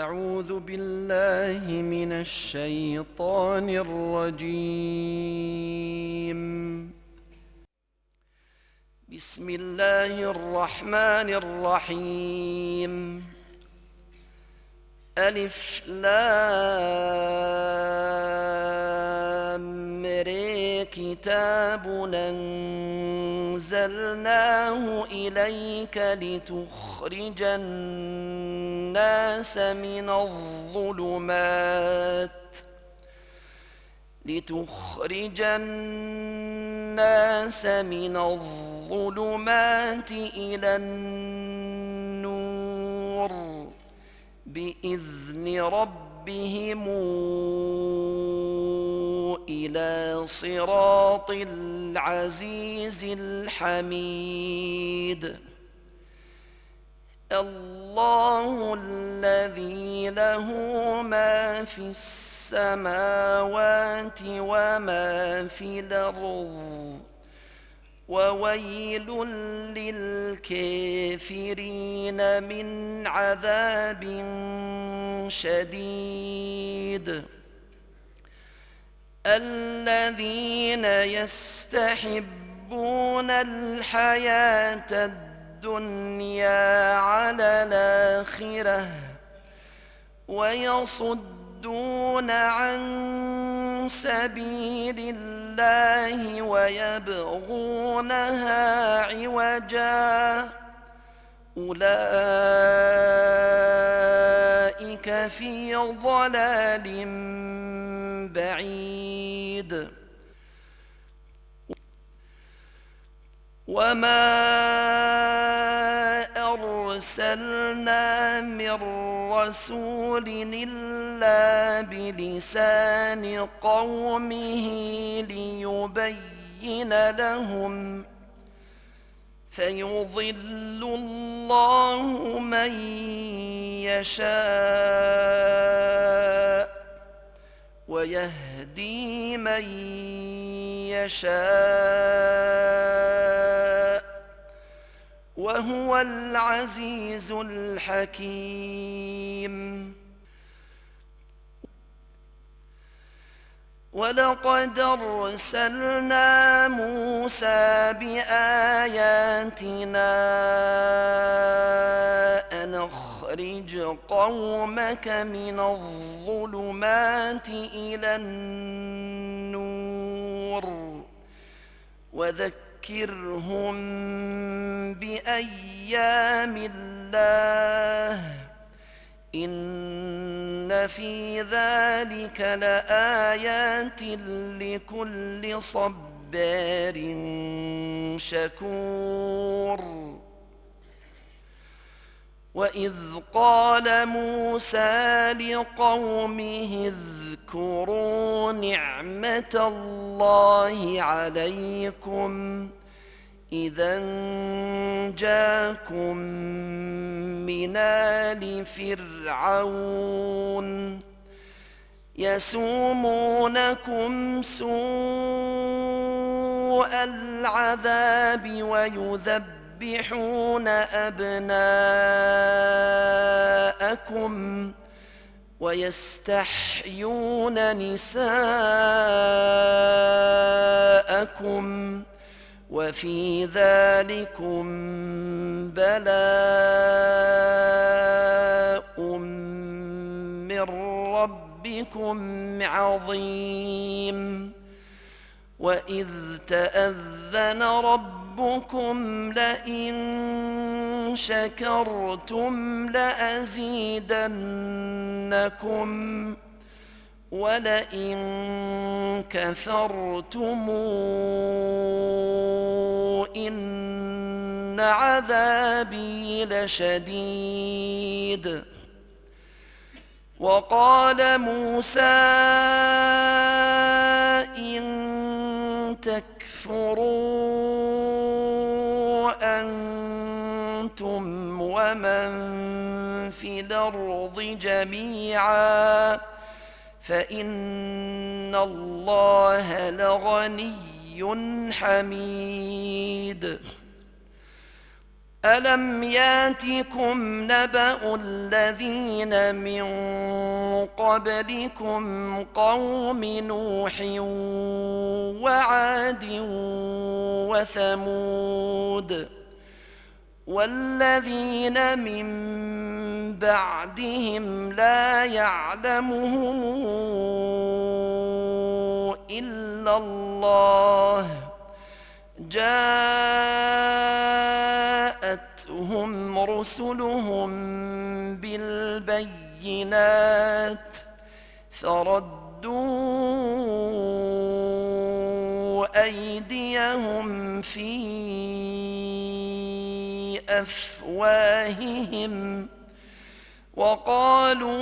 أعوذ بالله من الشيطان الرجيم. بسم الله الرحمن الرحيم. ألف لام را كتاب أنزلناه إليك لتخرج الناس من الظلمات إلى النور بإذن ربهم إلى صراط العزيز الحميد. الله الذي له ما في السماوات وما في الأرض وويل للكافرين من عذاب شديد. الذين يستحبون الحياة الدنيا على الآخرة ويصدون عن سبيل الله ويبغونها عوجا أولئك في ضلال بعيد. وما أرسلنا من رسول إلا بلسان قومه ليبين لهم فيضل الله من يشاء ويهدي من يشاء وهو العزيز الحكيم. ولقد أرسلنا موسى بآياتنا أن أخرج قومك من الظلمات إلى النور وذكرهم بأيام الله إن في ذلك لآيات لكل صبار شكور. وإذ قال موسى لقومه اذكروا نعمة الله عليكم إذا جاءكم من آل فرعون يسومونكم سوء العذاب ويذبحون أبناءكم ويستحيون نساءكم وفي ذلكم بلاء من ربكم عظيم. وإذ تأذن ربكم لئن شكرتم لأزيدنكم ولئن كفرتم إن عذابي لشديد. وقال موسى إن تكفروا أنتم ومن في الأرض جميعا فإن الله لغني حميد. ألم ياتكم نبأ الذين من قبلكم قوم نوح وعاد وثمود والذين من بعدهم لا يعلمهم إلا الله جاءتهم رسلهم بالبينات فردوا أيديهم في أفواههم وقالوا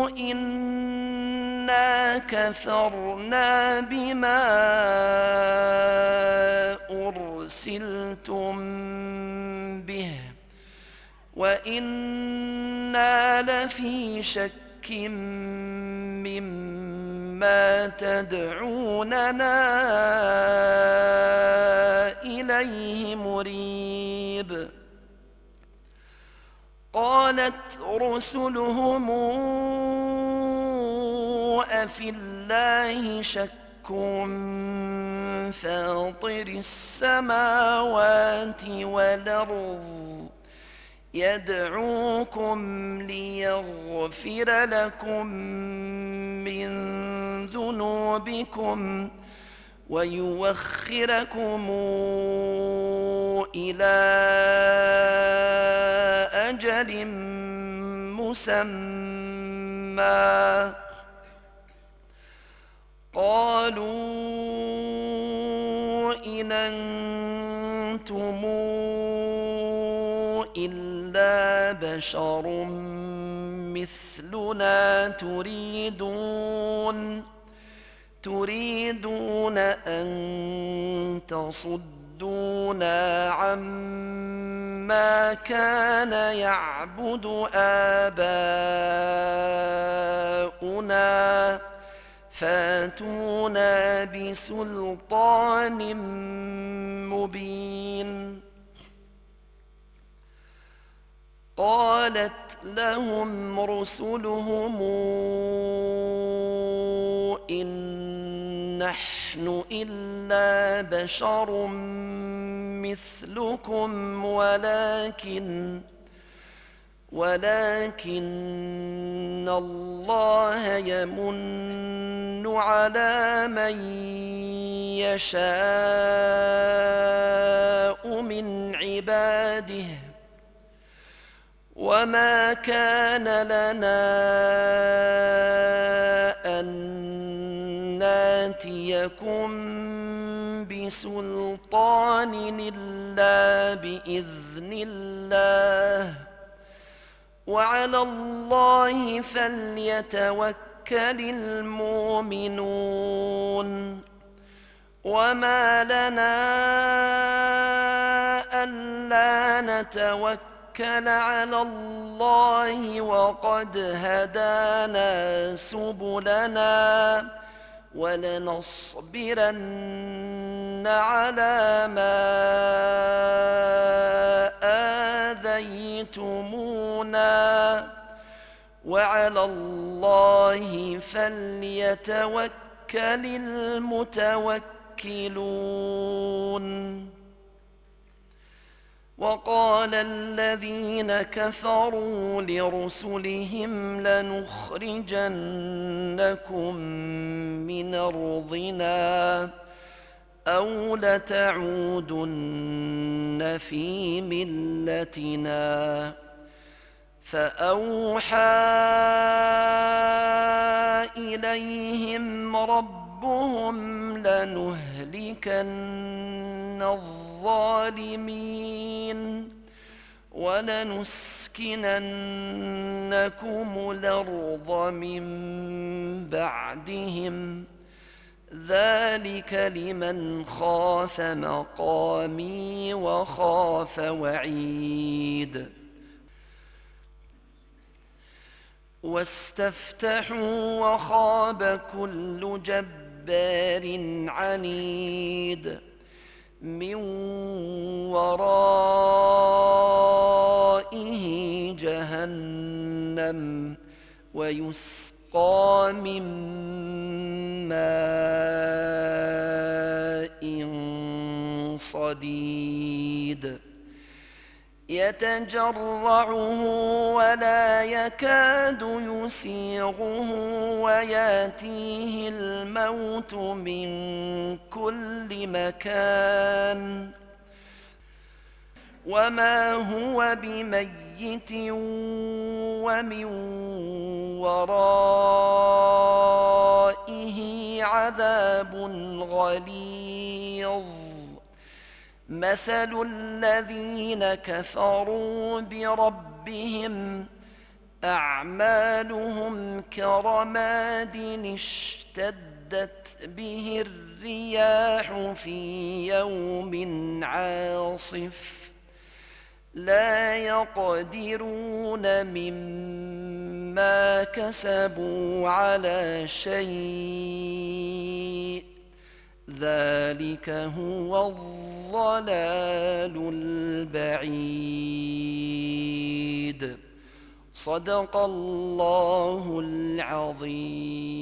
إنا كفرنا بما أرسلتم به وإنا لفي شك مما تدعوننا إليه مريب قالت رسلهم أفي الله شك فاطر السماوات والأرض يدعوكم ليغفر لكم من ذنوبكم ويؤخركم إلى أجل مسمى قالوا إن أنتم إلا بشر مثلنا تريدون أن تصدونا عما كان يعبد آباؤنا فاتونا بسلطان مبين قالت لهم رسلهم إن نحن إلا بشر مثلكم ولكن الله يمن على من يشاء من عباده وما كان لنا أن ناتيكم بسلطان إلا بإذن الله وعلى الله فليتوكل المؤمنون وما لنا ألا نتوكل على الله وقد هدانا سبلنا ولنصبرن على ما آذيتمونا وعلى الله فليتوكل المتوكلون وقال الذين كفروا لرسلهم لنخرجنكم من أرضنا أو لتعودن في ملتنا فأوحى إليهم ربهم لنهلكن الظالمين ولنسكننكم الأرض من بعدهم ذلك لمن خاف مقامي وخاف وعيد واستفتحوا وخاب كل جبار عنيد من ورائه جهنم ويسقى من ماء صديد يتجرعه ولا يكاد يسيغه وياتيه الموت من كل مكان وما هو بميت ومن ورائه عذاب غليظ مثل الذين كفروا بربهم أعمالهم كرماد اشتدت به الرياح في يوم عاصف لا يقدرون مما كسبوا على شيء ذلك هو الضلال البعيد صدق الله العظيم.